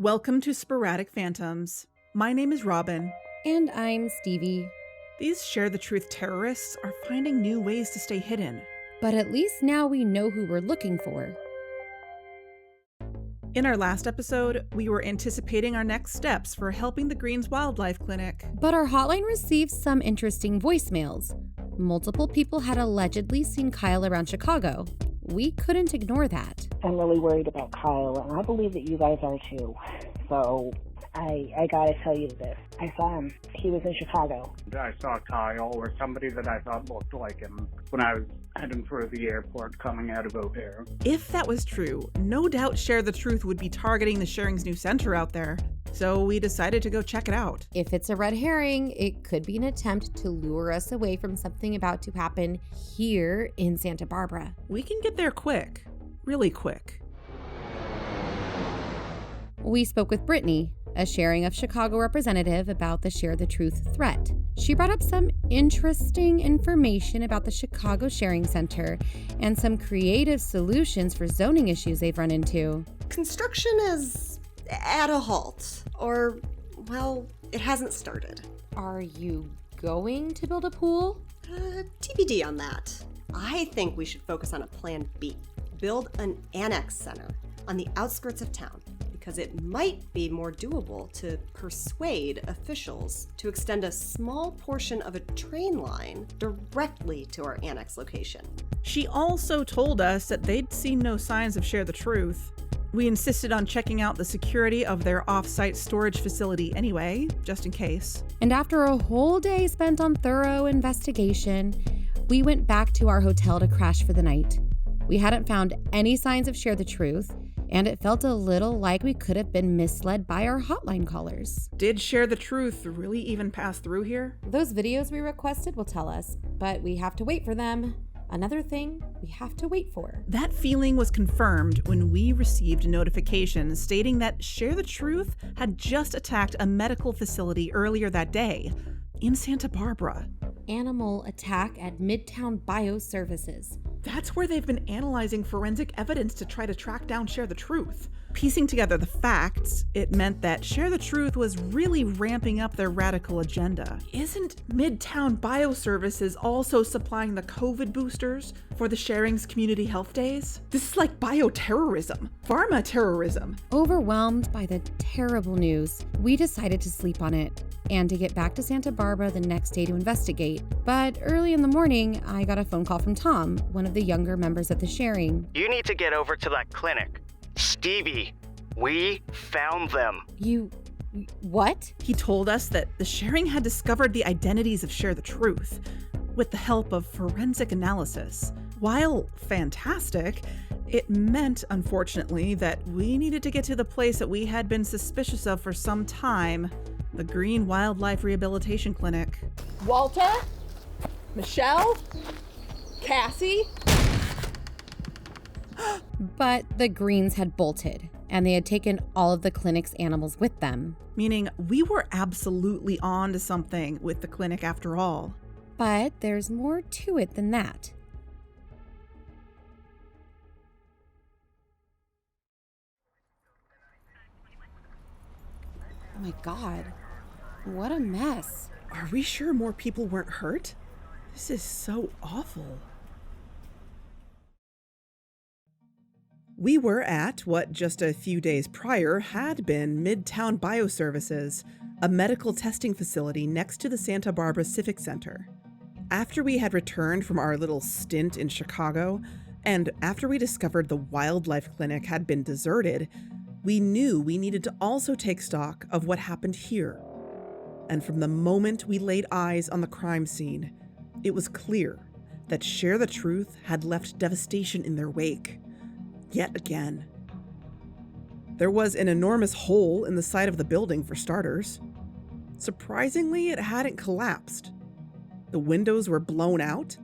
Welcome to Sporadic Phantoms. My name is Robin. And I'm Stevie. These Sharethetruth terrorists are finding new ways to stay hidden. But at least now we know who we're looking for. In our last episode, we were anticipating our next steps for helping the Greens Wildlife Clinic. But our hotline received some interesting voicemails. Multiple people had allegedly seen Kyle around Chicago. We couldn't ignore that. I'm really worried about Kyle, and I believe that you guys are too. So I gotta tell you this. I saw him. He was in Chicago. I saw Kyle, or somebody that I thought looked like him, when I was heading through the airport coming out of O'Hare. If that was true, no doubt Sharethetruth would be targeting the Sharing's new center out there. So we decided to go check it out. If it's a red herring, it could be an attempt to lure us away from something about to happen here in Santa Barbara. We can get there quick. Really quick. We spoke with Brittany, a Sharing of Chicago representative, about the Sharethetruth threat. She brought up some interesting information about the Chicago Sharing Center and some creative solutions for zoning issues they've run into. Construction is at a halt, or, well, it hasn't started. Are you going to build a pool? TBD on that. I think we should focus on a plan B. Build an annex center on the outskirts of town, because it might be more doable to persuade officials to extend a small portion of a train line directly to our annex location. She also told us that they'd seen no signs of Sharethetruth. We insisted on checking out the security of their off-site storage facility anyway, just in case. And after a whole day spent on thorough investigation, we went back to our hotel to crash for the night. We hadn't found any signs of Sharethetruth, and it felt a little like we could have been misled by our hotline callers. Did Sharethetruth really even pass through here? Those videos we requested will tell us, but we have to wait for them. Another thing we have to wait for. That feeling was confirmed when we received a notification stating that Sharethetruth had just attacked a medical facility earlier that day in Santa Barbara. Animal attack at Midtown Bioservices. That's where they've been analyzing forensic evidence to try to track down Sharethetruth. Piecing together the facts, it meant that Sharethetruth was really ramping up their radical agenda. Isn't Midtown Bioservices also supplying the COVID boosters for the Sharing's Community Health Days? This is like bioterrorism, pharma terrorism. Overwhelmed by the terrible news, we decided to sleep on it and to get back to Santa Barbara the next day to investigate. But early in the morning, I got a phone call from Tom, one of the younger members of the Sharing. You need to get over to that clinic. Stevie, we found them. What? He told us that the Sharing had discovered the identities of Sharethetruth with the help of forensic analysis. While fantastic, it meant, unfortunately, that we needed to get to the place that we had been suspicious of for some time, the Green Wildlife Rehabilitation Clinic. Walter? Michelle? Cassie? But the Greens had bolted, and they had taken all of the clinic's animals with them. Meaning we were absolutely on to something with the clinic after all. But there's more to it than that. Oh my God, what a mess. Are we sure more people weren't hurt? This is so awful. We were at what just a few days prior had been Midtown Bioservices, a medical testing facility next to the Santa Barbara Civic Center. After we had returned from our little stint in Chicago, and after we discovered the wildlife clinic had been deserted, we knew we needed to also take stock of what happened here. And from the moment we laid eyes on the crime scene, it was clear that Sharethetruth had left devastation in their wake. Yet again. There was an enormous hole in the side of the building for starters. Surprisingly, it hadn't collapsed. The windows were blown out.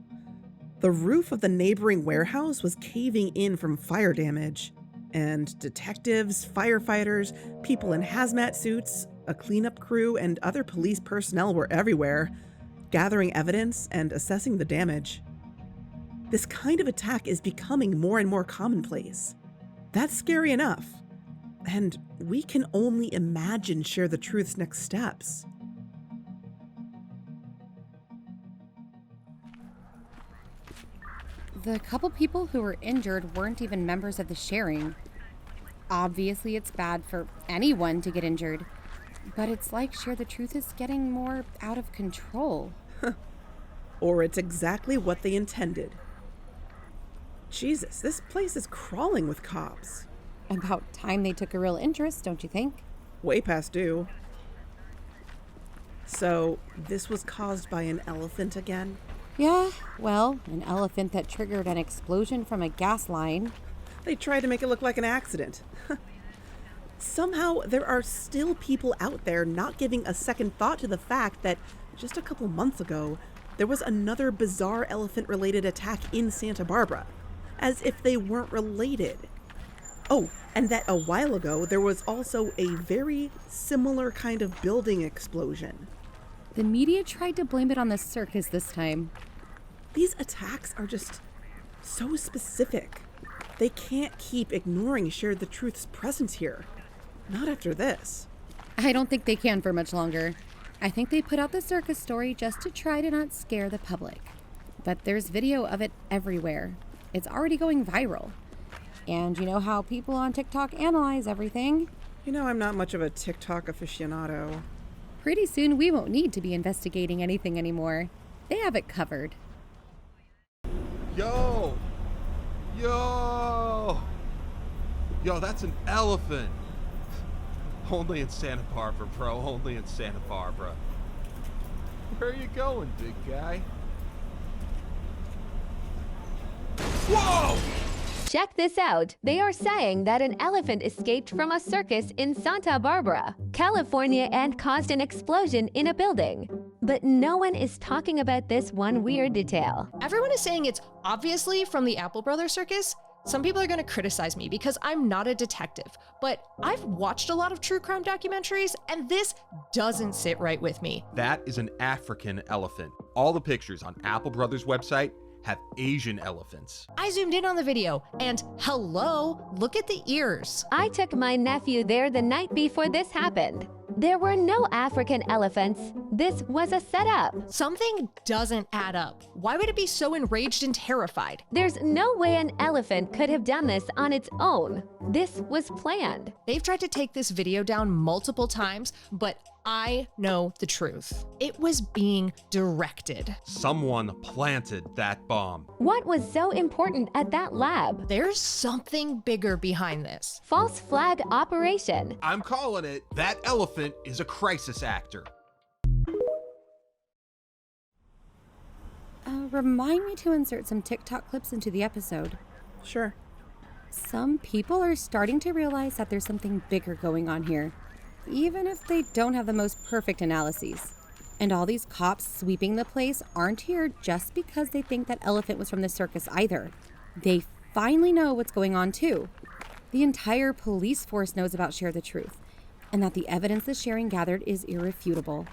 The roof of the neighboring warehouse was caving in from fire damage. And detectives, firefighters, people in hazmat suits, a cleanup crew, and other police personnel were everywhere, gathering evidence and assessing the damage. This kind of attack is becoming more and more commonplace. That's scary enough. And we can only imagine Share the Truth's next steps. The couple people who were injured weren't even members of the sharing. Obviously, it's bad for anyone to get injured, but it's like Share the Truth is getting more out of control. Or it's exactly what they intended. Jesus, this place is crawling with cops. About time they took a real interest, don't you think? Way past due. So, this was caused by an elephant again? Yeah, well, an elephant that triggered an explosion from a gas line. They tried to make it look like an accident. Somehow, there are still people out there not giving a second thought to the fact that just a couple months ago, there was another bizarre elephant-related attack in Santa Barbara, as if they weren't related. Oh, and that a while ago, there was also a very similar kind of building explosion. The media tried to blame it on the circus this time. These attacks are just so specific. They can't keep ignoring Share the Truth's presence here. Not after this. I don't think they can for much longer. I think they put out the circus story just to try to not scare the public. But there's video of it everywhere. It's already going viral. And you know how people on TikTok analyze everything? You know, I'm not much of a TikTok aficionado. Pretty soon we won't need to be investigating anything anymore. They have it covered. Yo! Yo! Yo, that's an elephant! Only in Santa Barbara, bro. Only in Santa Barbara. Where are you going, big guy? Whoa! Check this out. They are saying that an elephant escaped from a circus in Santa Barbara, California, and caused an explosion in a building. But no one is talking about this one weird detail. Everyone is saying it's obviously from the Apple Brothers circus. Some people are going to criticize me because I'm not a detective, but I've watched a lot of true crime documentaries, and this doesn't sit right with me. That is an African elephant. All the pictures on Apple Brothers' website have Asian elephants. I zoomed in on the video, and hello, look at the ears. I took my nephew there the night before this happened. There were no African elephants. This was a setup. Something doesn't add up. Why would it be so enraged and terrified? There's no way an elephant could have done this on its own. This was planned. They've tried to take this video down multiple times, but I know the truth. It was being directed. Someone planted that bomb. What was so important at that lab? There's something bigger behind this. False flag operation. I'm calling it. That elephant is a crisis actor. Remind me to insert some TikTok clips into the episode. Sure. Some people are starting to realize that there's something bigger going on here, even if they don't have the most perfect analyses. And all these cops sweeping the place aren't here just because they think that elephant was from the circus either. They finally know what's going on too. The entire police force knows about Share the Truth, and that the evidence the sharing gathered is irrefutable.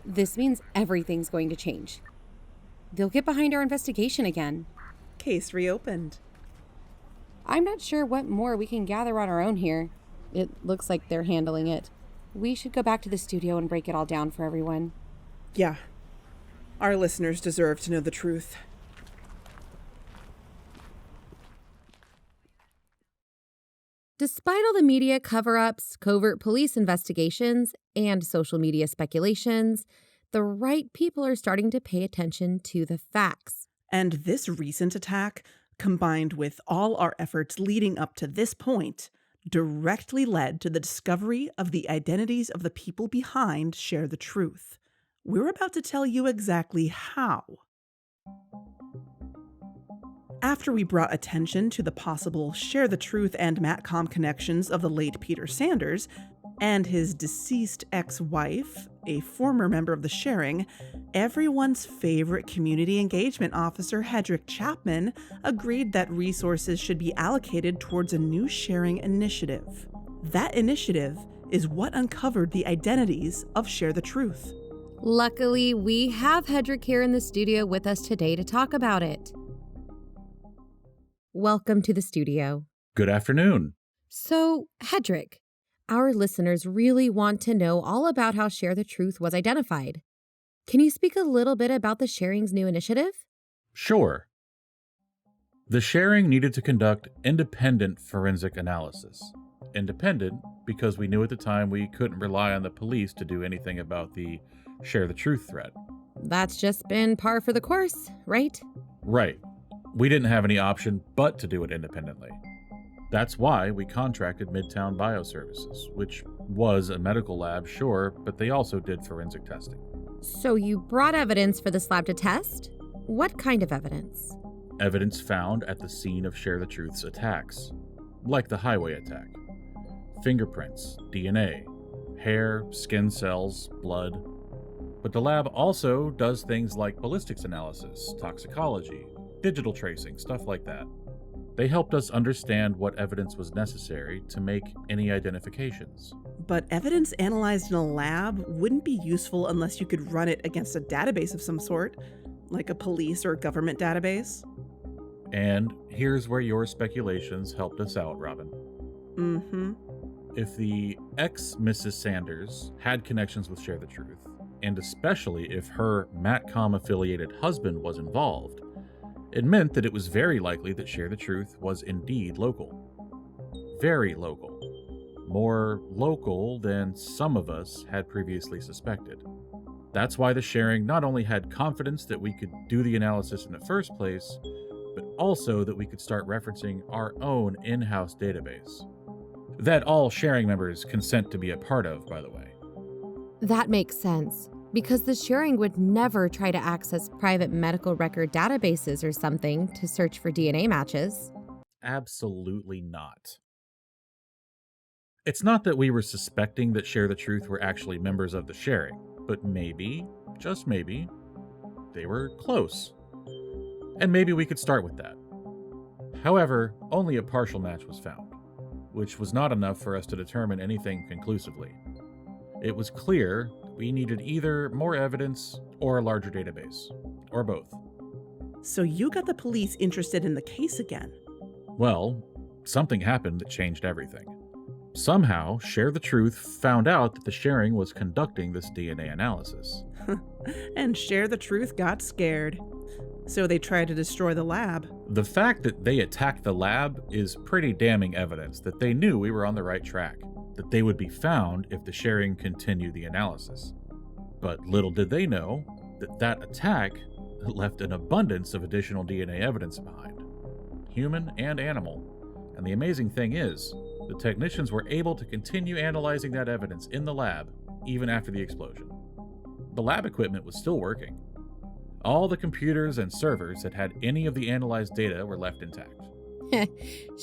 This means everything's going to change. They'll get behind our investigation again. Case reopened. I'm not sure what more we can gather on our own here. It looks like they're handling it. We should go back to the studio and break it all down for everyone. Yeah. Our listeners deserve to know the truth. Despite all the media cover-ups, covert police investigations, and social media speculations, the right people are starting to pay attention to the facts. And this recent attack, combined with all our efforts leading up to this point, directly led to the discovery of the identities of the people behind Share the Truth. We're about to tell you exactly how. After we brought attention to the possible Share the Truth and Matcom connections of the late Peter Sanders and his deceased ex-wife, a former member of the sharing, everyone's favorite community engagement officer, Hedrick Chapman, agreed that resources should be allocated towards a new sharing initiative. That initiative is what uncovered the identities of Share the Truth. Luckily, we have Hedrick here in the studio with us today to talk about it. Welcome to the studio. Good afternoon. So, Hedrick, our listeners really want to know all about how Share the Truth was identified. Can you speak a little bit about the Sharing's new initiative? Sure. The Sharing needed to conduct independent forensic analysis. Independent because we knew at the time we couldn't rely on the police to do anything about the Share the Truth threat. That's just been par for the course, right? Right. We didn't have any option but to do it independently. That's why we contracted Midtown Bioservices, which was a medical lab, sure, but they also did forensic testing. So you brought evidence for this lab to test? What kind of evidence? Evidence found at the scene of Share the Truth's attacks, like the highway attack. Fingerprints, DNA, hair, skin cells, blood. But the lab also does things like ballistics analysis, toxicology, digital tracing, stuff like that. They helped us understand what evidence was necessary to make any identifications. But evidence analyzed in a lab wouldn't be useful unless you could run it against a database of some sort, like a police or government database. And here's where your speculations helped us out, Robin. Mm-hmm. If the ex-Mrs. Sanders had connections with Share the Truth, and especially if her MatCom-affiliated husband was involved, it meant that it was very likely that Share the Truth was indeed local. Very local. More local than some of us had previously suspected. That's why the Sharing not only had confidence that we could do the analysis in the first place, but also that we could start referencing our own in-house database. That all Sharing members consent to be a part of, by the way. That makes sense, because the Sharing would never try to access private medical record databases or something to search for DNA matches. Absolutely not. It's not that we were suspecting that Share the Truth were actually members of the Sharing, but maybe, just maybe, they were close. And maybe we could start with that. However, only a partial match was found, which was not enough for us to determine anything conclusively. It was clear we needed either more evidence or a larger database, or both. So you got the police interested in the case again. Well, something happened that changed everything. Somehow, Share the Truth found out that the Sharing was conducting this DNA analysis. And Share the Truth got scared. So they tried to destroy the lab. The fact that they attacked the lab is pretty damning evidence that they knew we were on the right track, that they would be found if the Sharing continued the analysis. But little did they know that that attack left an abundance of additional DNA evidence behind, human and animal. And the amazing thing is, the technicians were able to continue analyzing that evidence in the lab even after the explosion. The lab equipment was still working. All the computers and servers that had any of the analyzed data were left intact.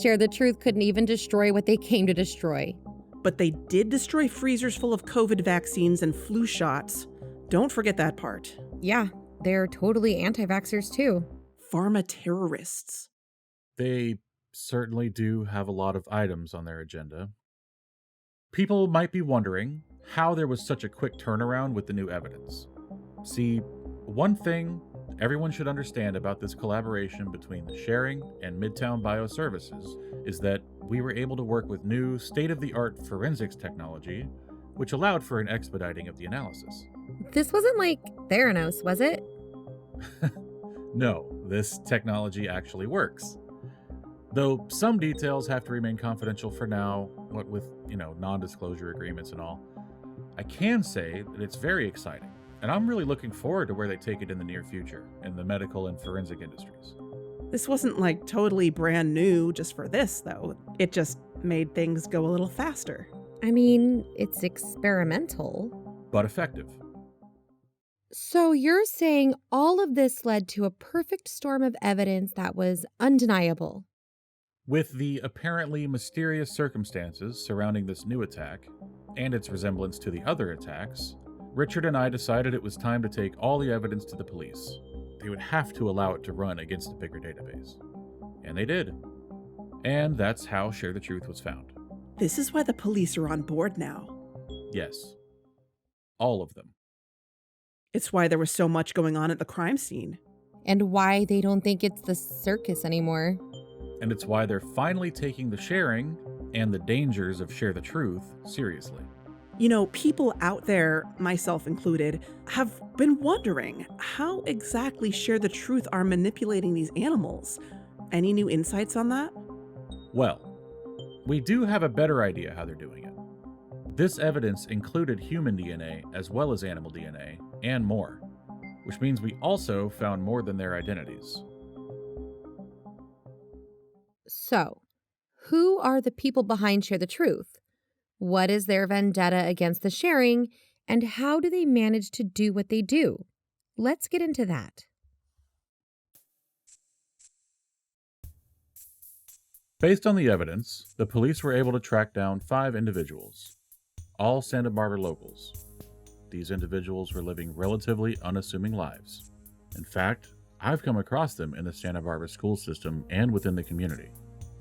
Share the Truth couldn't even destroy what they came to destroy. But they did destroy freezers full of COVID vaccines and flu shots. Don't forget that part. Yeah, they're totally anti-vaxxers too. Pharma terrorists. They certainly do have a lot of items on their agenda. People might be wondering how there was such a quick turnaround with the new evidence. See, one thing everyone should understand about this collaboration between the Sharing and Midtown Bioservices is that we were able to work with new state-of-the-art forensics technology, which allowed for an expediting of the analysis. This wasn't like Theranos, was it? No, this technology actually works. Though some details have to remain confidential for now, what with, non-disclosure agreements and all. I can say that it's very exciting, and I'm really looking forward to where they take it in the near future in the medical and forensic industries. This wasn't like totally brand new just for this, though. It just made things go a little faster. I mean, it's experimental. But effective. So you're saying all of this led to a perfect storm of evidence that was undeniable. With the apparently mysterious circumstances surrounding this new attack, and its resemblance to the other attacks, Richard and I decided it was time to take all the evidence to the police. They would have to allow it to run against a bigger database. And they did. And that's how Share the Truth was found. This is why the police are on board now. Yes. All of them. It's why there was so much going on at the crime scene. And why they don't think it's the circus anymore. And it's why they're finally taking the Sharing and the dangers of Share the Truth seriously. You know, people out there, myself included, have been wondering how exactly Share the Truth are manipulating these animals. Any new insights on that? Well, we do have a better idea how they're doing it. This evidence included human DNA as well as animal DNA, and more, which means we also found more than their identities. So, who are the people behind Share the Truth? What is their vendetta against the sharing, and how do they manage to do what they do? Let's get into that. Based on the evidence, the police were able to track down 5 individuals, all Santa Barbara locals. These individuals were living relatively unassuming lives. In fact, I've come across them in the Santa Barbara school system and within the community.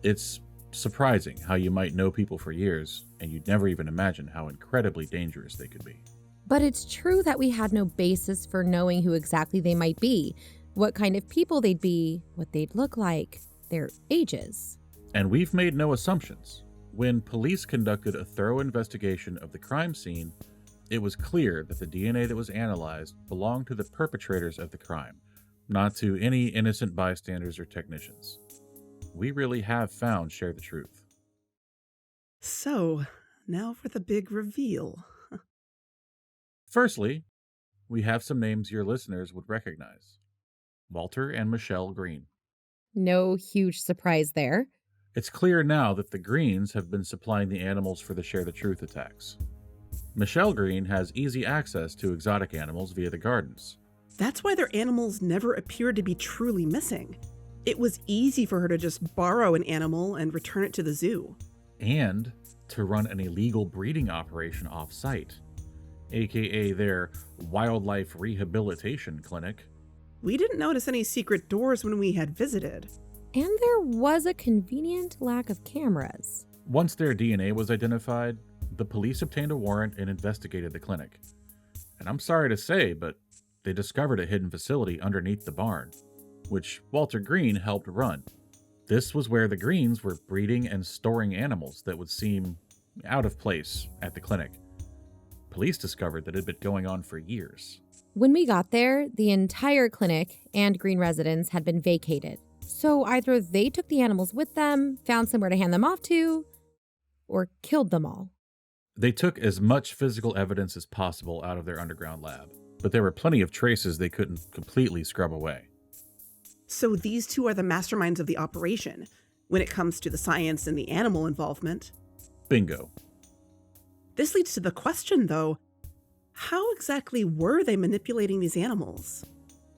It's surprising how you might know people for years, and you'd never even imagine how incredibly dangerous they could be. But it's true that we had no basis for knowing who exactly they might be, what kind of people they'd be, what they'd look like, their ages. And we've made no assumptions. When police conducted a thorough investigation of the crime scene, it was clear that the DNA that was analyzed belonged to the perpetrators of the crime, not to any innocent bystanders or technicians. We really have found Share the Truth. So, now for the big reveal. Firstly, we have some names your listeners would recognize. Walter and Michelle Green. No huge surprise there. It's clear now that the Greens have been supplying the animals for the Share the Truth attacks. Michelle Green has easy access to exotic animals via the gardens. That's why their animals never appeared to be truly missing. It was easy for her to just borrow an animal and return it to the zoo. And to run an illegal breeding operation off-site, aka their wildlife rehabilitation clinic. We didn't notice any secret doors when we had visited. And there was a convenient lack of cameras. Once their DNA was identified, the police obtained a warrant and investigated the clinic. And I'm sorry to say, but they discovered a hidden facility underneath the barn, which Walter Green helped run. This was where the Greens were breeding and storing animals that would seem out of place at the clinic. Police discovered that it had been going on for years. When we got there, the entire clinic and Green residence had been vacated. So either they took the animals with them, found somewhere to hand them off to, or killed them all. They took as much physical evidence as possible out of their underground lab, but there were plenty of traces they couldn't completely scrub away. So these two are the masterminds of the operation, when it comes to the science and the animal involvement. Bingo. This leads to the question, though, how exactly were they manipulating these animals?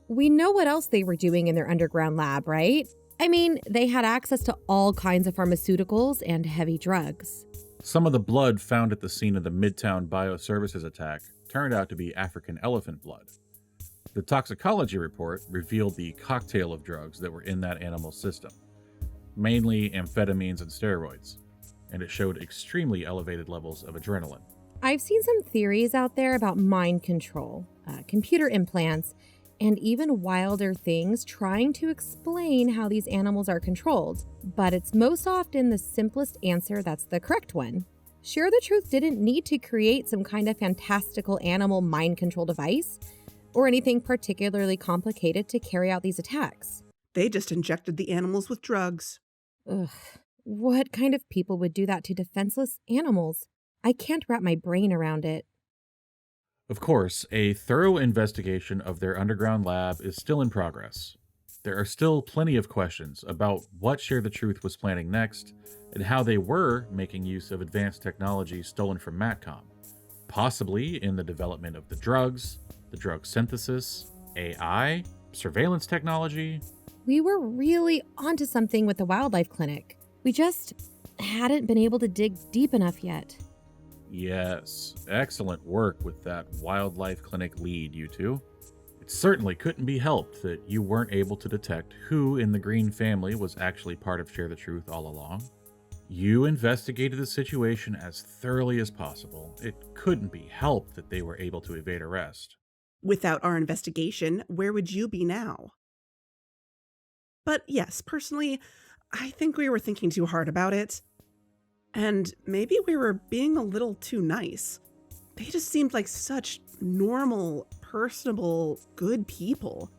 We know what else they were doing in their underground lab, right? I mean, they had access to all kinds of pharmaceuticals and heavy drugs. Some of the blood found at the scene of the Midtown Bioservices attack turned out to be African elephant blood. The toxicology report revealed the cocktail of drugs that were in that animal's system, mainly amphetamines and steroids, and it showed extremely elevated levels of adrenaline. I've seen some theories out there about mind control, computer implants, and even wilder things trying to explain how these animals are controlled. But it's most often the simplest answer that's the correct one. Share the Truth didn't need to create some kind of fantastical animal mind control device or anything particularly complicated to carry out these attacks. They just injected the animals with drugs. Ugh, what kind of people would do that to defenseless animals? I can't wrap my brain around it. Of course, a thorough investigation of their underground lab is still in progress. There are still plenty of questions about what Share the Truth was planning next and how they were making use of advanced technology stolen from MatCom, possibly in the development of the drugs, the drug synthesis, AI, surveillance technology. We were really onto something with the wildlife clinic. We just hadn't been able to dig deep enough yet. Yes, excellent work with that wildlife clinic lead, you two. It certainly couldn't be helped that you weren't able to detect who in the Green family was actually part of Share the Truth all along. You investigated the situation as thoroughly as possible. It couldn't be helped that they were able to evade arrest. Without our investigation, where would you be now? But yes, personally, I think we were thinking too hard about it. And maybe we were being a little too nice. They just seemed like such normal, personable, good people.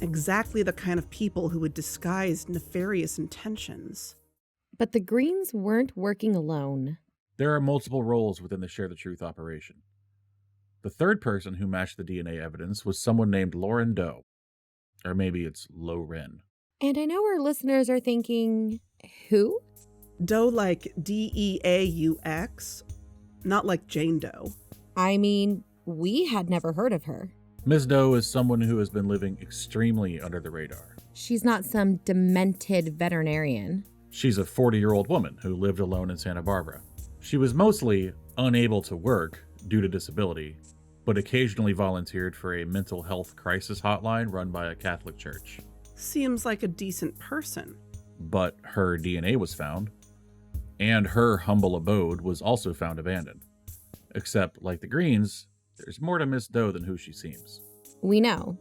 Exactly the kind of people who would disguise nefarious intentions. But the Greens weren't working alone. There are multiple roles within the Share the Truth operation. The third person who matched the DNA evidence was someone named Lauren Doe. Or maybe it's Loren. And I know our listeners are thinking, who? Doe like Deaux, not like Jane Doe. I mean, we had never heard of her. Ms. Doe is someone who has been living extremely under the radar. She's not some demented veterinarian. She's a 40-year-old woman who lived alone in Santa Barbara. She was mostly unable to work due to disability, but occasionally volunteered for a mental health crisis hotline run by a Catholic church. Seems like a decent person. But her DNA was found, and her humble abode was also found abandoned. Except, like the Greens, there's more to Miss Doe than who she seems. We know.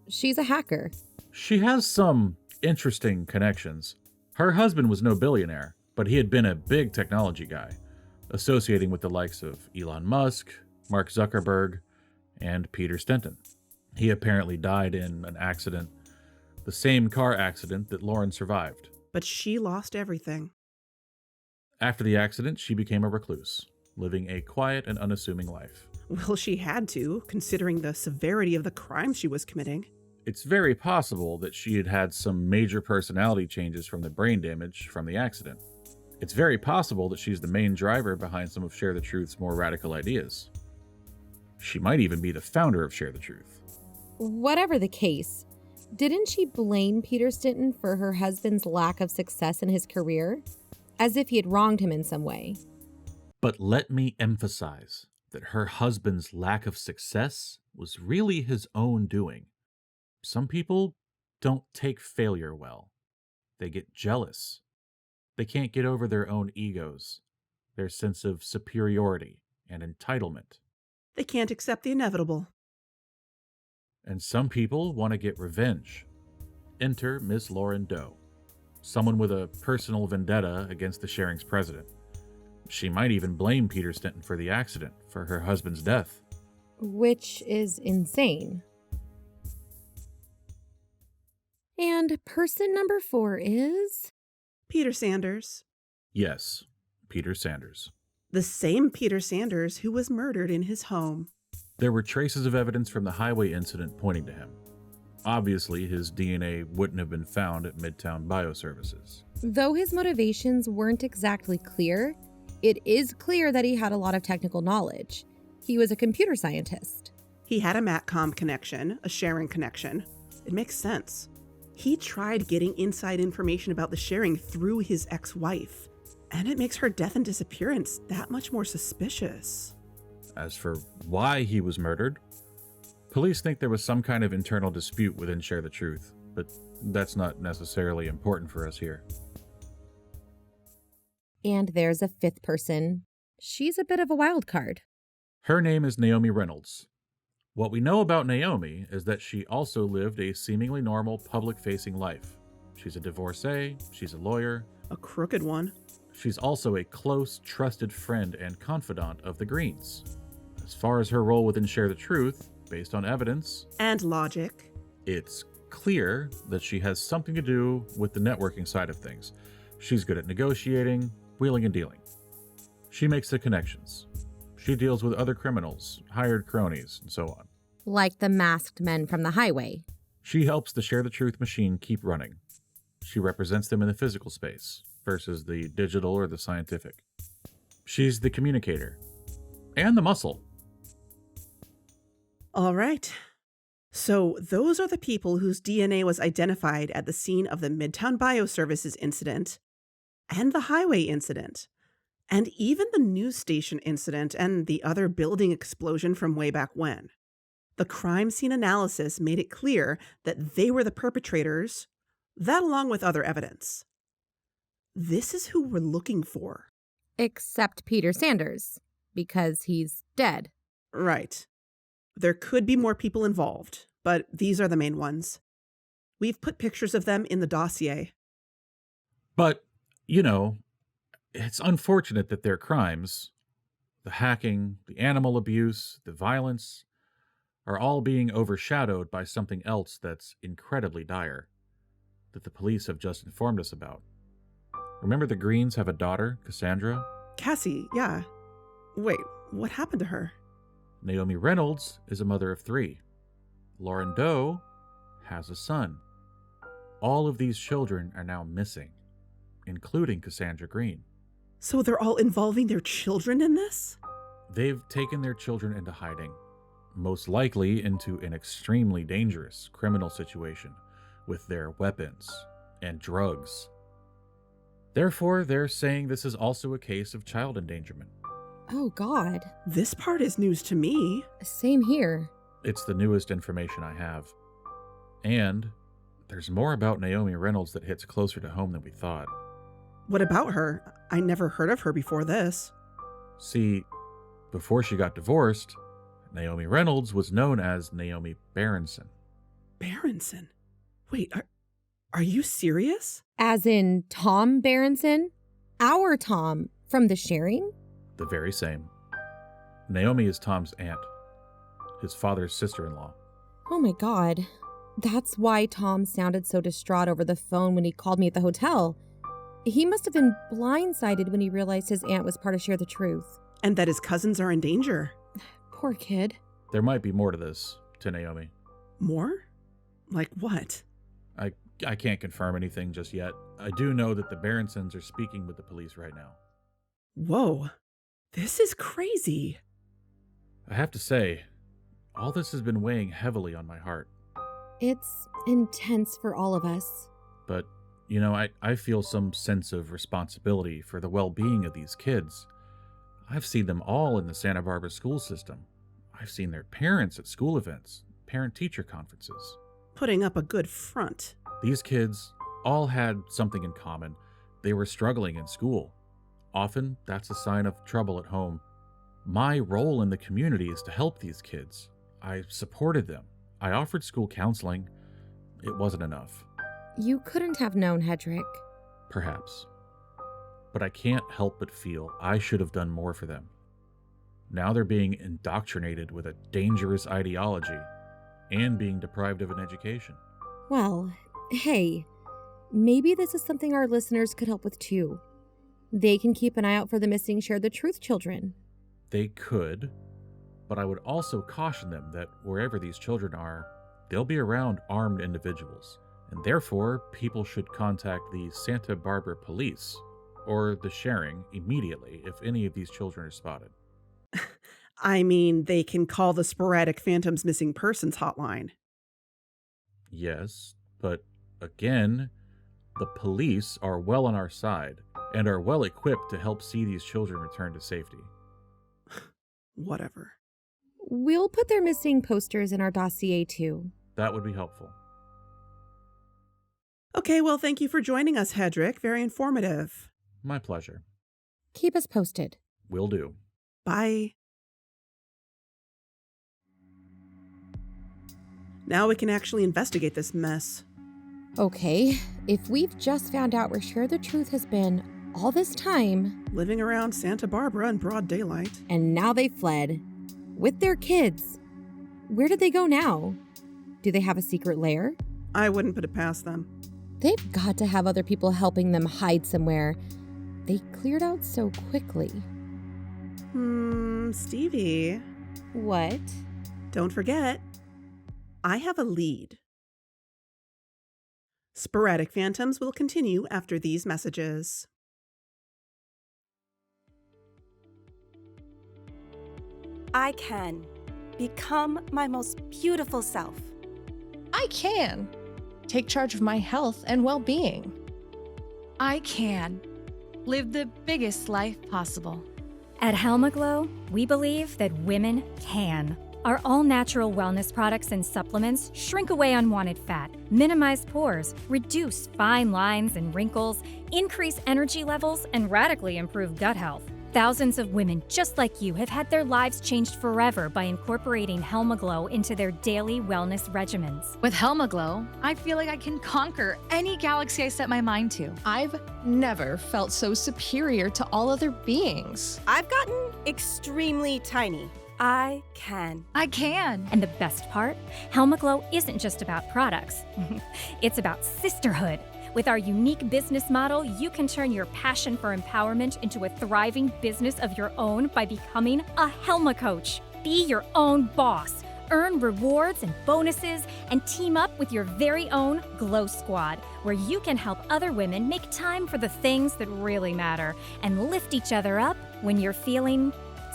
She's a hacker. She has some interesting connections. Her husband was no billionaire, but he had been a big technology guy, associating with the likes of Elon Musk, Mark Zuckerberg, and Peter Stinton. He apparently died in an accident, the same car accident that Lauren survived. But she lost everything. After the accident, she became a recluse, living a quiet and unassuming life. Well, she had to, considering the severity of the crime she was committing. It's very possible that she had had some major personality changes from the brain damage from the accident. It's very possible that she's the main driver behind some of Share the Truth's more radical ideas. She might even be the founder of Share the Truth. Whatever the case, didn't she blame Peter Stinton for her husband's lack of success in his career? As if he had wronged him in some way. But let me emphasize that her husband's lack of success was really his own doing. Some people don't take failure well. They get jealous. They can't get over their own egos, their sense of superiority and entitlement. They can't accept the inevitable. And some people want to get revenge. Enter Miss Lauren Doe, someone with a personal vendetta against the Sharing's president. She might even blame Peter Stinton for the accident, for her husband's death. Which is insane. And person number 4 is? Peter Sanders. Yes, Peter Sanders. The same Peter Sanders who was murdered in his home. There were traces of evidence from the highway incident pointing to him. Obviously, his DNA wouldn't have been found at Midtown Bioservices. Though his motivations weren't exactly clear, it is clear that he had a lot of technical knowledge. He was a computer scientist. He had a MatCom connection, a sharing connection. It makes sense. He tried getting inside information about the sharing through his ex-wife, and it makes her death and disappearance that much more suspicious. As for why he was murdered, police think there was some kind of internal dispute within Share the Truth, but that's not necessarily important for us here. And there's a 5th person. She's a bit of a wild card. Her name is Naomi Reynolds. What we know about Naomi is that she also lived a seemingly normal public-facing life. She's a divorcee, she's a lawyer. A crooked one. She's also a close, trusted friend and confidant of the Greens. As far as her role within Share the Truth, based on evidence and logic, it's clear that she has something to do with the networking side of things. She's good at negotiating, wheeling and dealing. She makes the connections. She deals with other criminals, hired cronies, and so on. Like the masked men from the highway. She helps the Share the Truth machine keep running. She represents them in the physical space versus the digital or the scientific. She's the communicator and the muscle. All right. So those are the people whose DNA was identified at the scene of the Midtown Bioservices incident and the highway incident, and even the news station incident and the other building explosion from way back when. The crime scene analysis made it clear that they were the perpetrators, that along with other evidence. This is who we're looking for. Except Peter Sanders, because he's dead. Right. There could be more people involved, but these are the main ones. We've put pictures of them in the dossier. But, you know, It's unfortunate that their crimes, the hacking, the animal abuse, the violence, are all being overshadowed by something else that's incredibly dire, that the police have just informed us about. Remember the Greens have a daughter, Cassandra? Cassie, yeah. Wait, what happened to her? Naomi Reynolds is a mother of 3. Lauren Doe has a son. All of these children are now missing, including Cassandra Green. So they're all involving their children in this? They've taken their children into hiding, most likely into an extremely dangerous criminal situation with their weapons and drugs. Therefore, they're saying this is also a case of child endangerment. Oh, God. This part is news to me. Same here. It's the newest information I have. And there's more about Naomi Reynolds that hits closer to home than we thought. What about her? I never heard of her before this. See, before she got divorced, Naomi Reynolds was known as Naomi Berenson. Berenson? Wait, are you serious? As in Tom Berenson? Our Tom from The Sharing? The very same. Naomi is Tom's aunt, his father's sister-in-law. Oh my God. That's why Tom sounded so distraught over the phone when he called me at the hotel. He must have been blindsided when he realized his aunt was part of Share the Truth. And that his cousins are in danger. Poor kid. There might be more to this, to Naomi. More? Like what? I can't confirm anything just yet. I do know that the Berensons are speaking with the police right now. Whoa. This is crazy. I have to say, all this has been weighing heavily on my heart. It's intense for all of us. But, I feel some sense of responsibility for the well-being of these kids. I've seen them all in the Santa Barbara school system. I've seen their parents at school events, parent-teacher conferences. Putting up a good front. These kids all had something in common. They were struggling in school. Often, that's a sign of trouble at home. My role in the community is to help these kids. I supported them. I offered school counseling. It wasn't enough. You couldn't have known, Hedrick. Perhaps. But I can't help but feel I should have done more for them. Now they're being indoctrinated with a dangerous ideology and being deprived of an education. Well, hey, maybe this is something our listeners could help with too. They can keep an eye out for the missing Share the Truth children. They could, but I would also caution them that wherever these children are, they'll be around armed individuals, and therefore people should contact the Santa Barbara police or the Sharing immediately if any of these children are spotted. I mean, they can call the Sporadic Phantoms Missing Persons hotline. Yes, but again, the police are well on our side and are well equipped to help see these children return to safety. Whatever. We'll put their missing posters in our dossier too. That would be helpful. Okay, well, thank you for joining us, Hedrick. Very informative. My pleasure. Keep us posted. Will do. Bye. Now we can actually investigate this mess. Okay, if we've just found out where Share the Truth has been all this time... Living around Santa Barbara in broad daylight. And now they fled. With their kids. Where did they go now? Do they have a secret lair? I wouldn't put it past them. They've got to have other people helping them hide somewhere. They cleared out so quickly. Stevie. What? Don't forget, I have a lead. Sporadic Phantoms will continue after these messages. I can become my most beautiful self. I can take charge of my health and well-being. I can live the biggest life possible. At Helmaglow, we believe that women can. Our all-natural wellness products and supplements shrink away unwanted fat, minimize pores, reduce fine lines and wrinkles, increase energy levels, and radically improve gut health. Thousands of women just like you have had their lives changed forever by incorporating Helmaglow into their daily wellness regimens. With Helmaglow, I feel like I can conquer any galaxy I set my mind to. I've never felt so superior to all other beings. I've gotten extremely tiny. I can. I can. And the best part? Helmaglow isn't just about products. It's about sisterhood. With our unique business model, you can turn your passion for empowerment into a thriving business of your own by becoming a Helma coach. Be your own boss. Earn rewards and bonuses and team up with your very own Glow Squad, where you can help other women make time for the things that really matter and lift each other up when you're feeling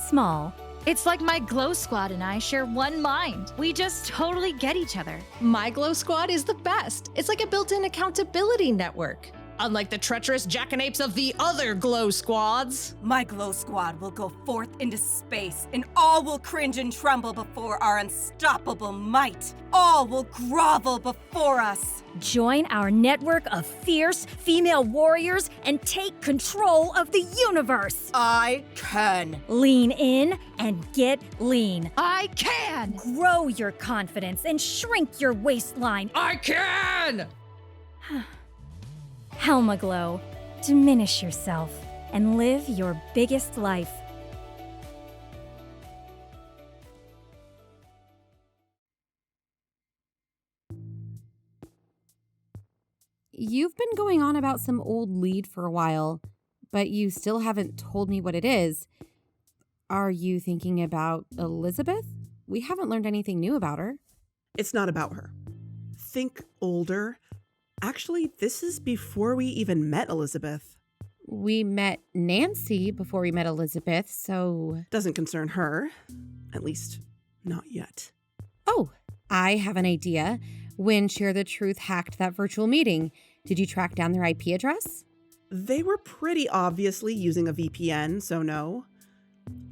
small. It's like my Glow Squad and I share one mind. We just totally get each other. My Glow Squad is the best. It's like a built-in accountability network. Unlike the treacherous jackanapes of the other Glow Squads. My Glow Squad will go forth into space, and all will cringe and tremble before our unstoppable might. All will grovel before us. Join our network of fierce female warriors and take control of the universe. I can. Lean in and get lean. I can. Grow your confidence and shrink your waistline. I can! Helmaglow. Diminish yourself and live your biggest life. You've been going on about some old lead for a while, but you still haven't told me what it is. Are you thinking about Elizabeth? We haven't learned anything new about her. It's not about her. Think older. Actually, this is before we even met Elizabeth. We met Nancy before we met Elizabeth, so... Doesn't concern her. At least, not yet. Oh, I have an idea. When Sharethetruth hacked that virtual meeting, did you track down their IP address? They were pretty obviously using a VPN, so no.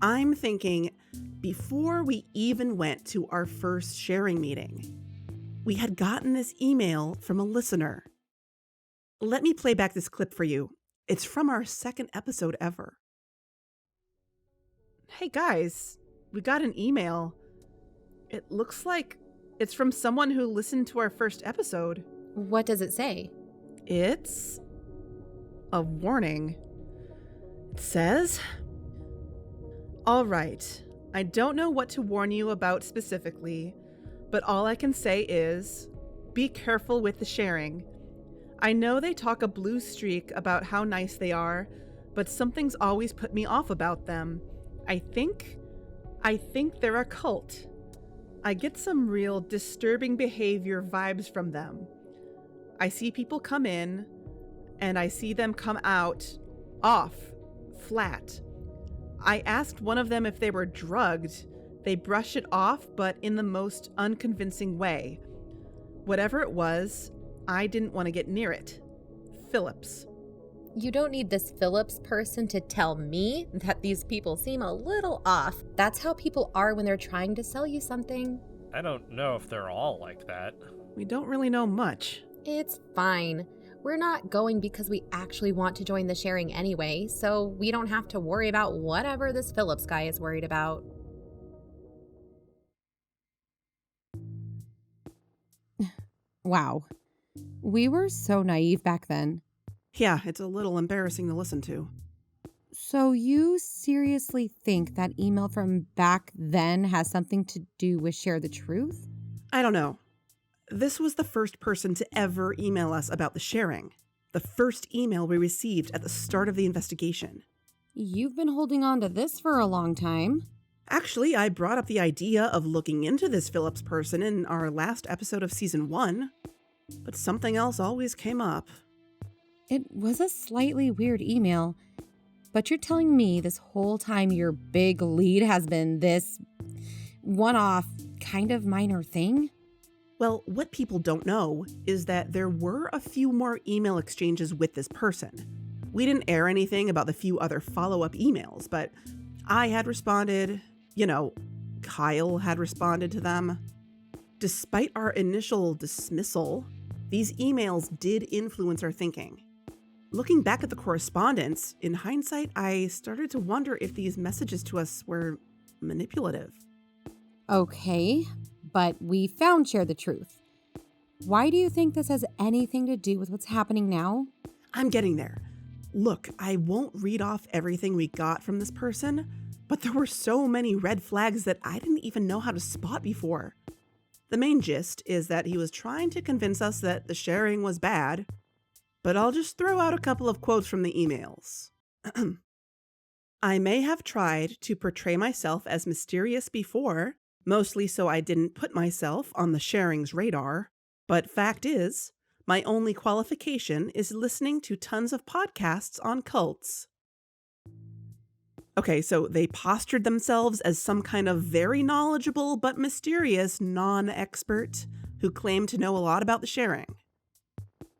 I'm thinking before we even went to our first sharing meeting, we had gotten this email from a listener. Let me play back this clip for you. It's from our second episode ever. Hey guys, we got an email. It looks like it's from someone who listened to our first episode. What does it say? It's a warning. It says, "All right, I don't know what to warn you about specifically, but all I can say is, be careful with the sharing. I know they talk a blue streak about how nice they are, but something's always put me off about them. I think they're a cult. I get some real disturbing behavior vibes from them. I see people come in, and I see them come out off, flat. I asked one of them if they were drugged. They brush it off, but in the most unconvincing way. Whatever it was, I didn't want to get near it. Phillips." You don't need this Phillips person to tell me that these people seem a little off. That's how people are when they're trying to sell you something. I don't know if they're all like that. We don't really know much. It's fine. We're not going because we actually want to join the sharing anyway, so we don't have to worry about whatever this Phillips guy is worried about. Wow. We were so naive back then. Yeah, it's a little embarrassing to listen to. So you seriously think that email from back then has something to do with Sharethetruth? I don't know. This was the first person to ever email us about the sharing. The first email we received at the start of the investigation. You've been holding on to this for a long time. Actually, I brought up the idea of looking into this Phillips person in our last episode of season 1, but something else always came up. It was a slightly weird email, but you're telling me this whole time your big lead has been this one-off kind of minor thing? Well, what people don't know is that there were a few more email exchanges with this person. We didn't air anything about the few other follow-up emails, but I had responded, Kyle had responded to them. Despite our initial dismissal, these emails did influence our thinking. Looking back at the correspondence, in hindsight, I started to wonder if these messages to us were manipulative. Okay, but we found Share the Truth. Why do you think this has anything to do with what's happening now? I'm getting there. Look, I won't read off everything we got from this person, but there were so many red flags that I didn't even know how to spot before. The main gist is that he was trying to convince us that the sharing was bad, but I'll just throw out a couple of quotes from the emails. I may have tried to portray myself as mysterious before, mostly so I didn't put myself on the sharing's radar, but fact is, my only qualification is listening to tons of podcasts on cults. Okay, so they postured themselves as some kind of very knowledgeable but mysterious non-expert who claimed to know a lot about the sharing.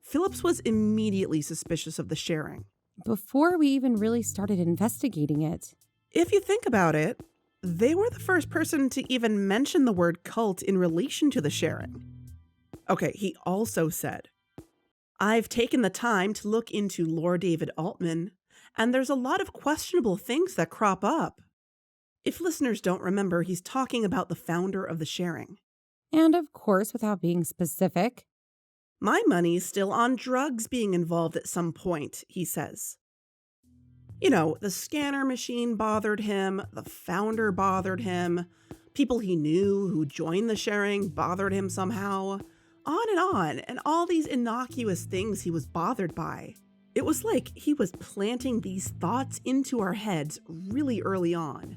Phillips was immediately suspicious of the sharing. Before we even really started investigating it. If you think about it, they were the first person to even mention the word cult in relation to the sharing. Okay, he also said, I've taken the time to look into Lord David Altman, and there's a lot of questionable things that crop up. If listeners don't remember, he's talking about the founder of the sharing. And of course, without being specific. My money's still on drugs being involved at some point, he says. You know, the scanner machine bothered him, the founder bothered him, people he knew who joined the sharing bothered him somehow, on, and all these innocuous things he was bothered by. It was like he was planting these thoughts into our heads really early on.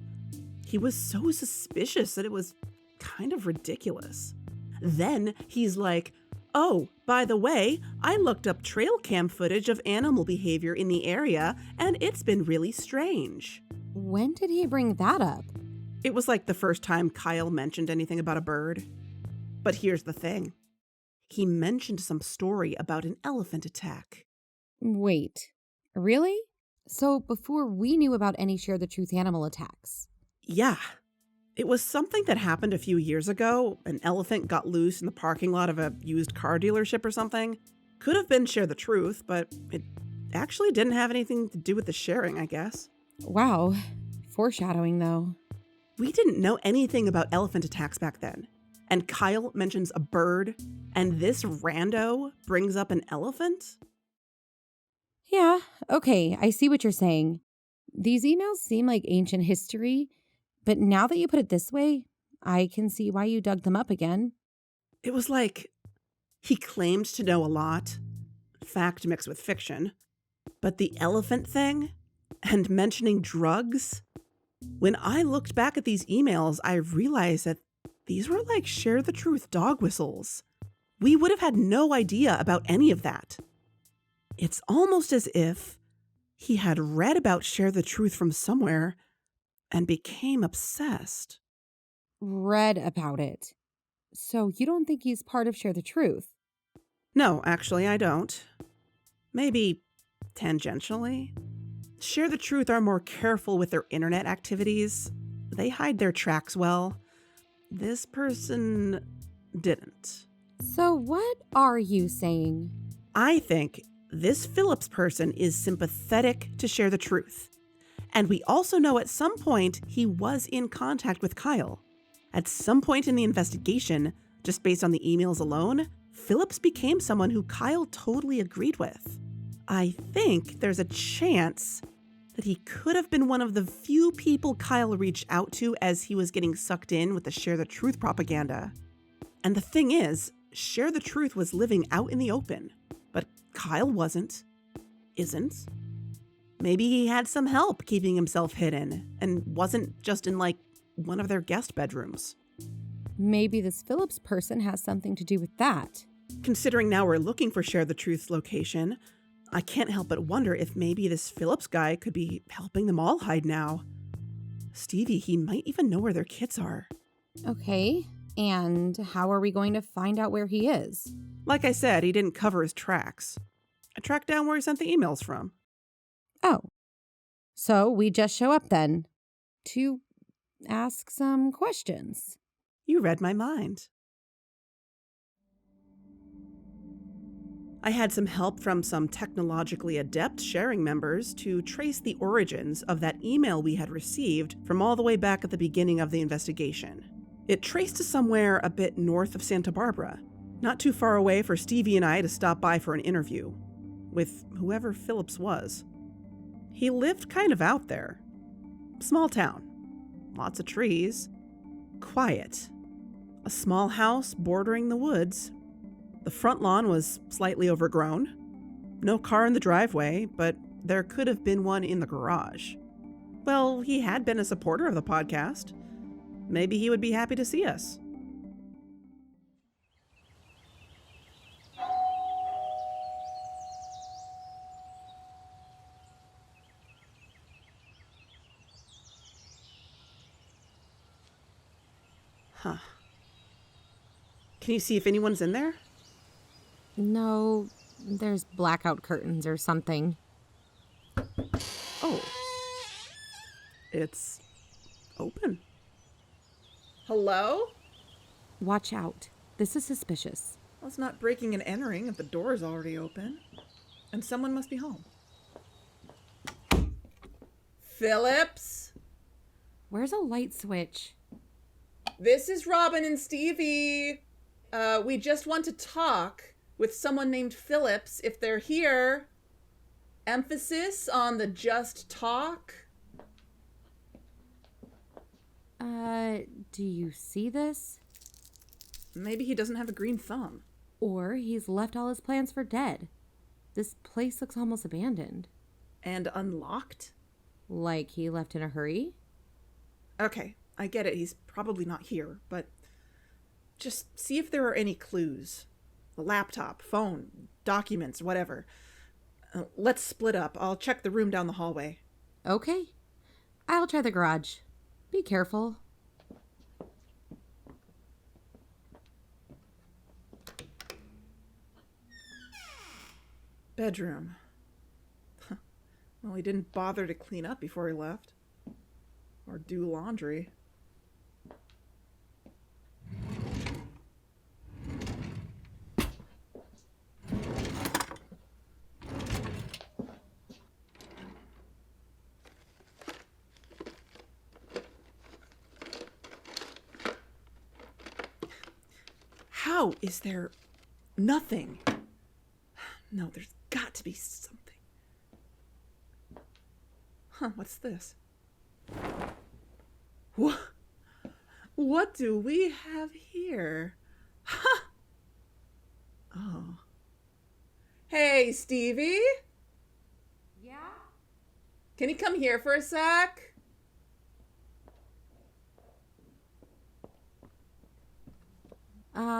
He was so suspicious that it was kind of ridiculous. Then he's like, oh, by the way, I looked up trail cam footage of animal behavior in the area, and it's been really strange. When did he bring that up? It was like the first time Kyle mentioned anything about a bird. But here's the thing. He mentioned some story about an elephant attack. Wait, really? So before we knew about any Share the Truth animal attacks? Yeah. It was something that happened a few years ago. An elephant got loose in the parking lot of a used car dealership or something. Could have been Share the Truth, but it actually didn't have anything to do with the sharing, I guess. Wow. Foreshadowing, though. We didn't know anything about elephant attacks back then. And Kyle mentions a bird, and this rando brings up an elephant? Yeah, okay, I see what you're saying. These emails seem like ancient history, but now that you put it this way, I can see why you dug them up again. It was like he claimed to know a lot, fact mixed with fiction, but the elephant thing and mentioning drugs? When I looked back at these emails, I realized that these were like Share the Truth dog whistles. We would have had no idea about any of that. It's almost as if he had read about Share the Truth from somewhere and became obsessed. Read about it. So you don't think he's part of Share the Truth? No, actually, I don't. Maybe tangentially. Share the Truth are more careful with their internet activities. They hide their tracks well. This person didn't. So what are you saying? I think this Phillips person is sympathetic to Share the Truth. And we also know at some point he was in contact with Kyle. At some point in the investigation, just based on the emails alone, Phillips became someone who Kyle totally agreed with. I think there's a chance that he could have been one of the few people Kyle reached out to as he was getting sucked in with the Share the Truth propaganda. And the thing is, Share the Truth was living out in the open, but Kyle isn't. Maybe he had some help keeping himself hidden and wasn't just in like one of their guest bedrooms. Maybe this Phillips person has something to do with that. Considering now we're looking for Share the Truth's location, I can't help but wonder if maybe this Phillips guy could be helping them all hide now. Stevie, he might even know where their kids are. Okay, and how are we going to find out where he is? Like I said, he didn't cover his tracks. I tracked down where he sent the emails from. Oh, so we just show up then to ask some questions. You read my mind. I had some help from some technologically adept sharing members to trace the origins of that email we had received from all the way back at the beginning of the investigation. It traced to somewhere a bit north of Santa Barbara, not too far away for Stevie and I to stop by for an interview with whoever Phillips was. He lived kind of out there. Small town. Lots of trees. Quiet. A small house bordering the woods. The front lawn was slightly overgrown. No car in the driveway, but there could have been one in the garage. Well, he had been a supporter of the podcast. Maybe he would be happy to see us. Huh. Can you see if anyone's in there? No, there's blackout curtains or something. Oh. It's open. Hello? Watch out. This is suspicious. Well, it's not breaking and entering if the door is already open. And someone must be home. Phillips? Where's a light switch? This is Robin and Stevie. We just want to talk with someone named Phillips if they're here. Emphasis on the just talk. Do you see this? Maybe he doesn't have a green thumb. Or he's left all his plans for dead. This place looks almost abandoned. And unlocked? Like he left in a hurry? Okay, I get it. He's probably not here, but just see if there are any clues. A laptop, phone, documents, whatever. Let's split up. I'll check the room down the hallway. Okay. I'll try the garage. Be careful. Bedroom. Well, he didn't bother to clean up before he left. Or do laundry. How is there nothing? No, there's got to be something. Huh, what's this? What do we have here? Huh. Oh. Hey, Stevie? Yeah? Can you come here for a sec?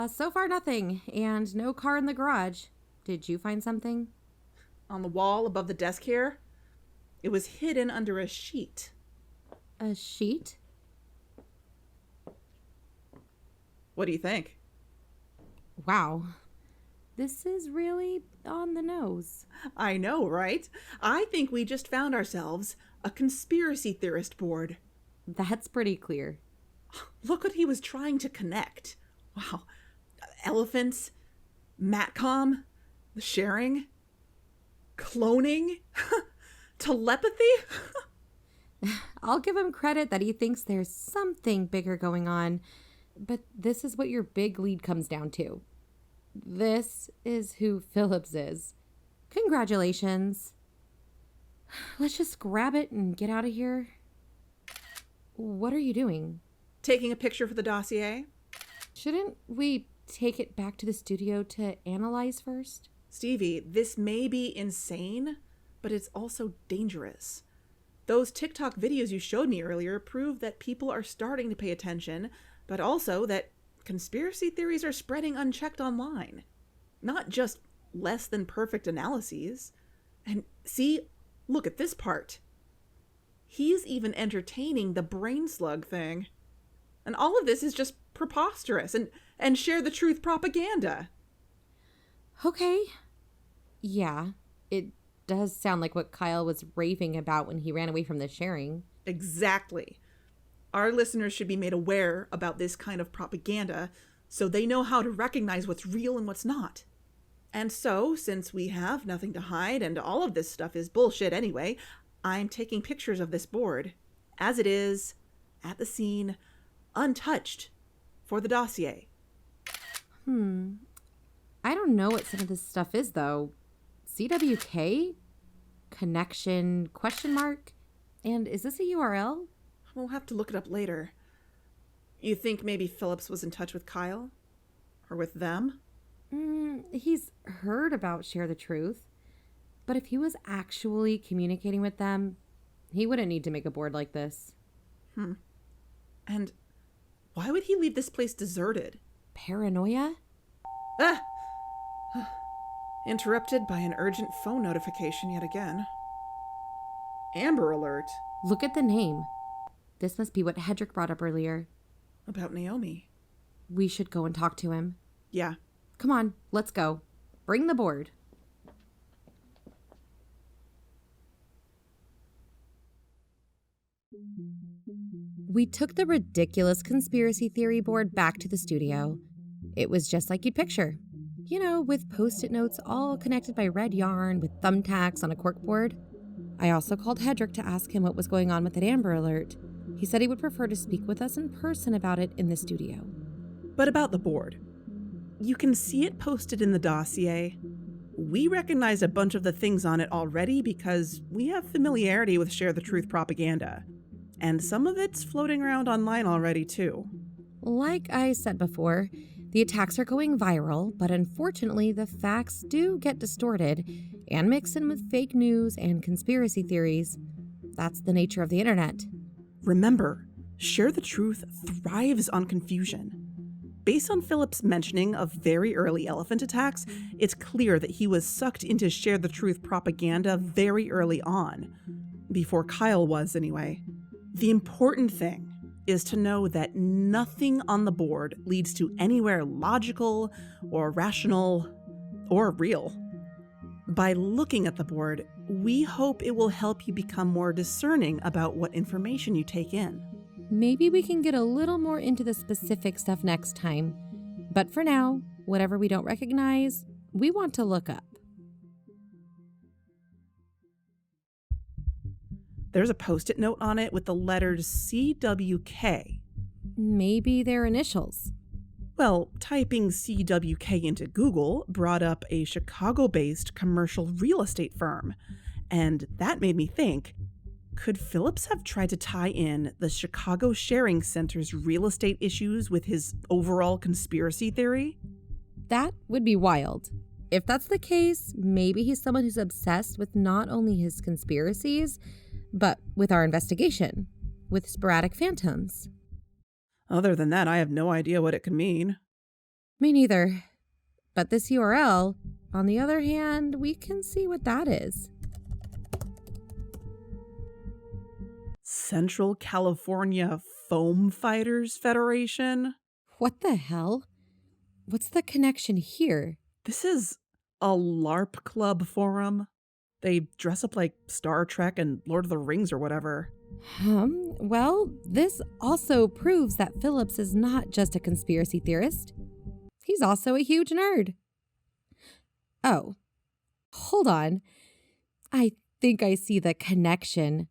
So far nothing, and no car in the garage. Did you find something? On the wall above the desk here. It was hidden under a sheet. A sheet? What do you think? Wow. This is really on the nose. I know, right? I think we just found ourselves a conspiracy theorist board. That's pretty clear. Look what he was trying to connect. Wow. Elephants, Matcom, the sharing, cloning, telepathy. I'll give him credit that he thinks there's something bigger going on, but this is what your big lead comes down to. This is who Phillips is. Congratulations. Let's just grab it and get out of here. What are you doing? Taking a picture for the dossier. Shouldn't we take it back to the studio to analyze first? Stevie, this may be insane, but it's also dangerous. Those TikTok videos you showed me earlier prove that people are starting to pay attention, but also that conspiracy theories are spreading unchecked online. Not just less than perfect analyses. And see, look at this part. He's even entertaining the brain slug thing. And all of this is just preposterous and share the truth propaganda. Okay. Yeah, it does sound like what Kyle was raving about when he ran away from the sharing. Exactly. Our listeners should be made aware about this kind of propaganda so they know how to recognize what's real and what's not. And so, since we have nothing to hide and all of this stuff is bullshit anyway, I'm taking pictures of this board, as it is, at the scene, untouched, for the dossier. I don't know what some of this stuff is, though. CWK? Connection? Question mark? And is this a URL? We'll have to look it up later. You think maybe Phillips was in touch with Kyle? Or with them? He's heard about Share the Truth. But if he was actually communicating with them, he wouldn't need to make a board like this. And why would he leave this place deserted? Paranoia? Interrupted by an urgent phone notification yet again. Amber Alert. Look at the name. This must be what Hedrick brought up earlier. About Naomi. We should go and talk to him. Yeah. Come on, let's go. Bring the board. We took the ridiculous conspiracy theory board back to the studio. It was just like you'd picture. You know, with post-it notes all connected by red yarn with thumbtacks on a corkboard. I also called Hedrick to ask him what was going on with that Amber Alert. He said he would prefer to speak with us in person about it in the studio. But about the board. You can see it posted in the dossier. We recognize a bunch of the things on it already because we have familiarity with Share the Truth propaganda. And some of it's floating around online already, too. Like I said before, the attacks are going viral, but unfortunately the facts do get distorted and mixed in with fake news and conspiracy theories. That's the nature of the internet. Remember, Share the Truth thrives on confusion. Based on Phillips' mentioning of very early elephant attacks, it's clear that he was sucked into Share the Truth propaganda very early on. Before Kyle was, anyway. The important thing is to know that nothing on the board leads to anywhere logical or rational or real. By looking at the board, we hope it will help you become more discerning about what information you take in. Maybe we can get a little more into the specific stuff next time. But for now, whatever we don't recognize, we want to look up. There's a post-it note on it with the letters CWK. Maybe their initials. Well, typing CWK into Google brought up a Chicago-based commercial real estate firm. And that made me think, could Phillips have tried to tie in the Chicago Sharing Center's real estate issues with his overall conspiracy theory? That would be wild. If that's the case, maybe he's someone who's obsessed with not only his conspiracies, but with our investigation, with sporadic phantoms. Other than that, I have no idea what it could mean. Me neither. But this URL, on the other hand, we can see what that is. Central California Foam Fighters Federation? What the hell? What's the connection here? This is a LARP club forum. They dress up like Star Trek and Lord of the Rings or whatever. Well, this also proves that Phillips is not just a conspiracy theorist. He's also a huge nerd. Oh, hold on. I think I see the connection.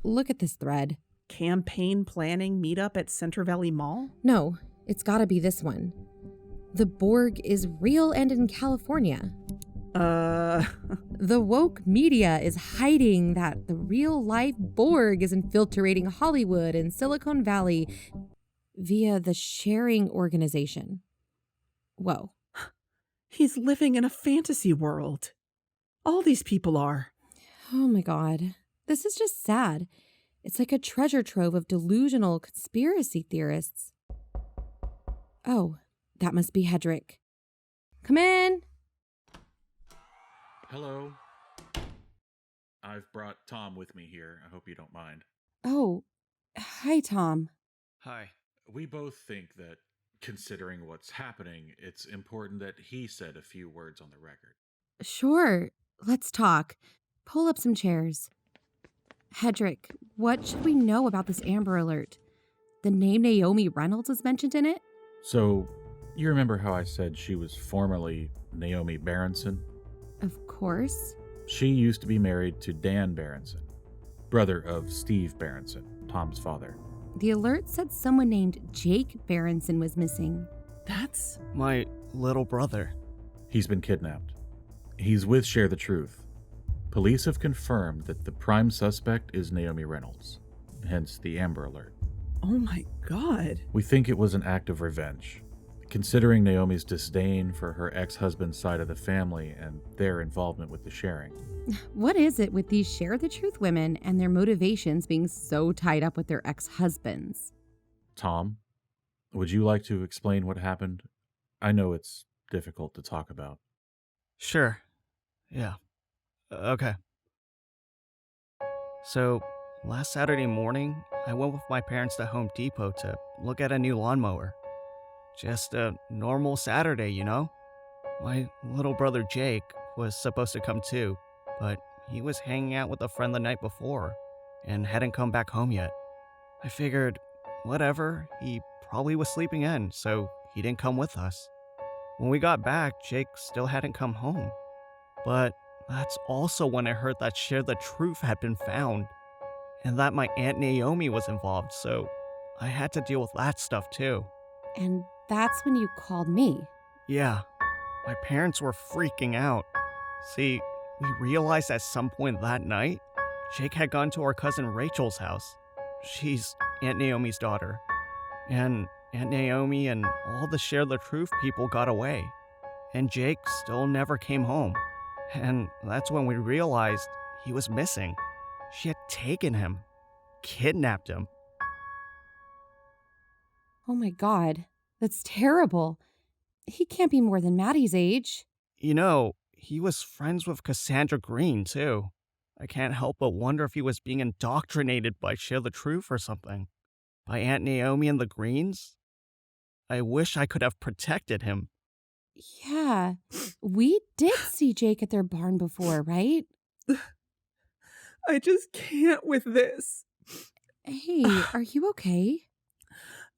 Look at this thread. Campaign planning meetup at Center Valley Mall? No, it's gotta be this one. The Borg is real and in California. The woke media is hiding that the real-life Borg is infiltrating Hollywood and Silicon Valley via the sharing organization. Whoa. He's living in a fantasy world. All these people are. Oh my God. This is just sad. It's like a treasure trove of delusional conspiracy theorists. Oh, that must be Hedrick. Come in. Hello. I've brought Tom with me here. I hope you don't mind. Oh, hi, Tom. Hi. We both think that, considering what's happening, it's important that he said a few words on the record. Sure. Let's talk. Pull up some chairs. Hedrick, what should we know about this Amber Alert? The name Naomi Reynolds is mentioned in it? So, You remember how I said she was formerly Naomi Berenson? Of course. She used to be married to Dan Berenson, brother of Steve Berenson, Tom's father. The alert said someone named Jake Berenson was missing. That's my little brother. He's been kidnapped. He's with Share the Truth. Police have confirmed that the prime suspect is Naomi Reynolds, hence the Amber Alert. Oh my God. We think it was an act of revenge, considering Naomi's disdain for her ex-husband's side of the family and their involvement with the sharing. What is it with these Share the Truth women and their motivations being so tied up with their ex-husbands? Tom, would you like to explain what happened? I know it's difficult to talk about. Sure. Yeah. Okay. So, last Saturday morning, I went with my parents to Home Depot to look at a new lawnmower. Just a normal Saturday, you know? My little brother Jake was supposed to come too, but he was hanging out with a friend the night before and hadn't come back home yet. I figured, whatever, he probably was sleeping in, so he didn't come with us. When we got back, Jake still hadn't come home. But that's also when I heard that Share the Truth had been found, and that my Aunt Naomi was involved, so I had to deal with that stuff too. And that's when you called me. Yeah, my parents were freaking out. See, we realized at some point that night, Jake had gone to our cousin Rachel's house. She's Aunt Naomi's daughter. And Aunt Naomi and all the Share the Truth people got away. And Jake still never came home. And that's when we realized he was missing. She had taken him, kidnapped him. Oh my God, that's terrible. He can't be more than Maddie's age. You know, he was friends with Cassandra Green, too. I can't help but wonder if he was being indoctrinated by Share the Truth or something. By Aunt Naomi and the Greens? I wish I could have protected him. Yeah, we did see Jake at their barn before, right? I just can't with this. Hey, are you okay?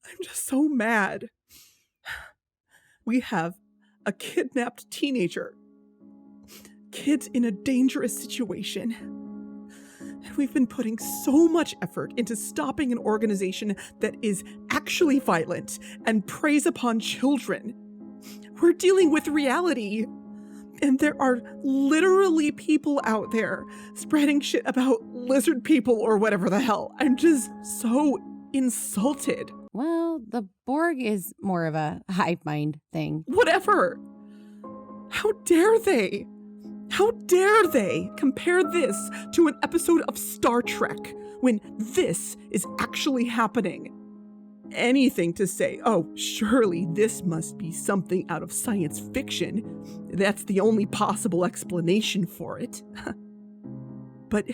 I'm just so mad. We have a kidnapped teenager. Kids in a dangerous situation. And we've been putting so much effort into stopping an organization that is actually violent and preys upon children. We're dealing with reality. And there are literally people out there spreading shit about lizard people or whatever the hell. I'm just so insulted. Well, the Borg is more of a hive mind thing. Whatever. How dare they? How dare they compare this to an episode of Star Trek when this is actually happening? Anything to say, oh, surely this must be something out of science fiction. That's the only possible explanation for it. But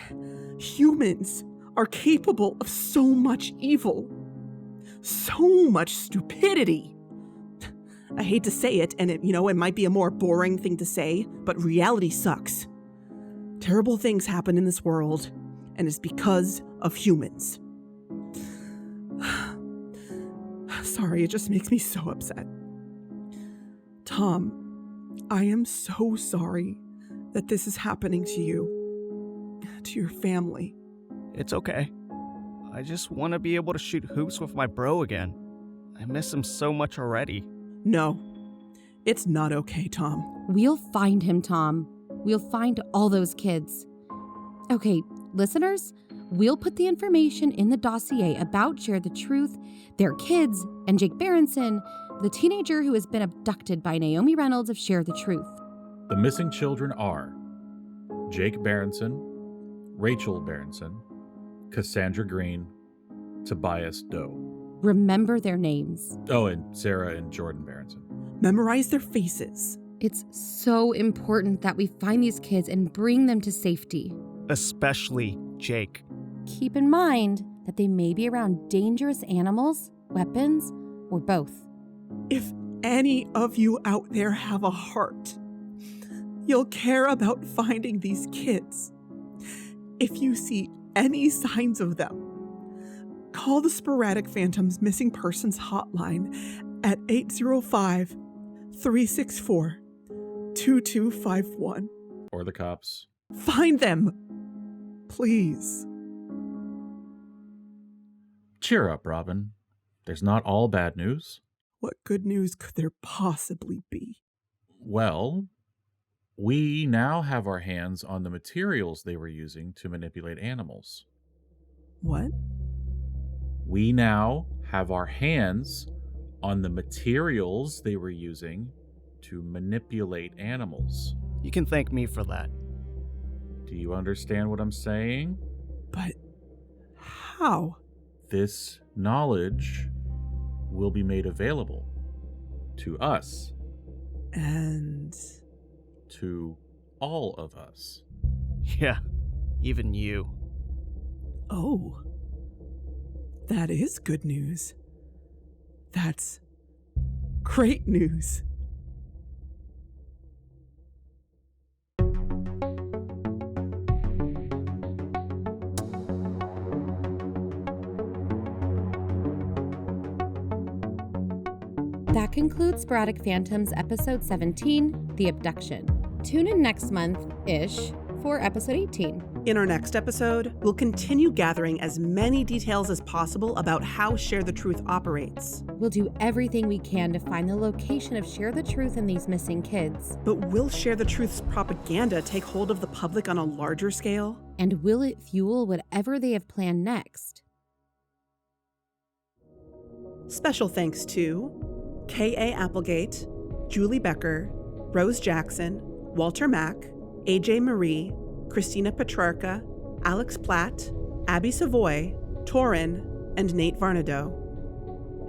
humans are capable of so much evil, so much stupidity. I hate to say it, and it might be a more boring thing to say, but reality sucks. Terrible things happen in this world, and it's because of humans. Sorry, it just makes me so upset. Tom, I am so sorry that this is happening to you, to your family. It's okay. I just want to be able to shoot hoops with my bro again. I miss him so much already. No, it's not okay, Tom. We'll find him, Tom. We'll find all those kids. Okay, listeners, we'll put the information in the dossier about Share the Truth, their kids, and Jake Berenson, the teenager who has been abducted by Naomi Reynolds of Share the Truth. The missing children are Jake Berenson, Rachel Berenson, Cassandra Green, Tobias Doe. Remember their names. Oh, and Sarah and Jordan Berenson. Memorize their faces. It's so important that we find these kids and bring them to safety. Especially Jake. Keep in mind that they may be around dangerous animals, weapons, or both. If any of you out there have a heart, you'll care about finding these kids. If you see any signs of them, call the Sporadic Phantoms Missing Persons Hotline at 805-364-2251. Or the cops. Find them! Please. Cheer up, Robin. There's not all bad news. What good news could there possibly be? Well, we now have our hands on the materials they were using to manipulate animals. What? We now have our hands on the materials they were using to manipulate animals. You can thank me for that. Do you understand what I'm saying? But how? This knowledge will be made available to us. And to all of us. Yeah, even you. Oh. That is good news. That's great news. That concludes Sporadic Phantoms episode 17, The Abduction. Tune in next month-ish for episode 18. In our next episode, we'll continue gathering as many details as possible about how Share the Truth operates. We'll do everything we can to find the location of Share the Truth and these missing kids. But will Share the Truth's propaganda take hold of the public on a larger scale? And will it fuel whatever they have planned next? Special thanks to K.A. Applegate, Julie Becker, Rose Jackson, Walter Mack, A.J. Marie, Christina Petrarca, Alex Platt, Abby Savoy, Torin, and Nate Varnado.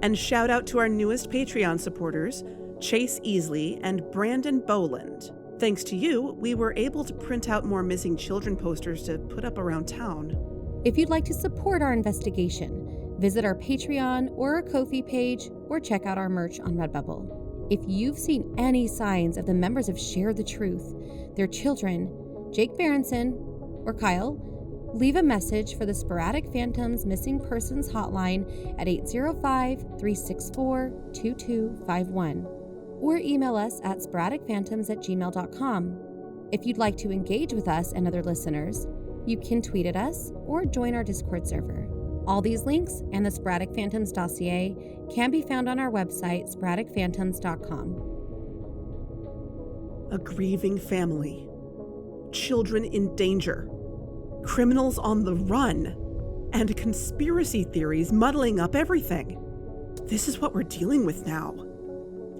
And shout out to our newest Patreon supporters, Chase Easley and Brandon Boland. Thanks to you, we were able to print out more missing children posters to put up around town. If you'd like to support our investigation, visit our Patreon or our Ko-fi page or check out our merch on Redbubble. If you've seen any signs of the members of Share the Truth, their children, Jake Berenson or Kyle, leave a message for the Sporadic Phantoms Missing Persons Hotline at 805-364-2251 or email us at sporadicphantoms@gmail.com. If you'd like to engage with us and other listeners, you can tweet at us or join our Discord server. All these links and the Sporadic Phantoms dossier can be found on our website, sporadicphantoms.com. A grieving family. Children in danger. Criminals on the run. And conspiracy theories muddling up everything. This is what we're dealing with now.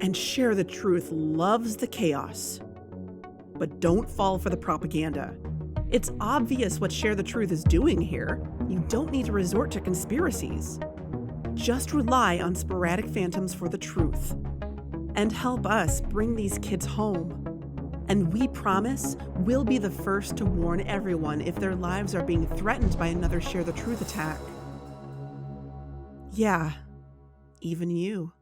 And Share the Truth loves the chaos. But don't fall for the propaganda. It's obvious what Share the Truth is doing here. You don't need to resort to conspiracies. Just rely on Sporadic Phantoms for the truth. And help us bring these kids home. And we promise we'll be the first to warn everyone if their lives are being threatened by another Share the Truth attack. Yeah, even you.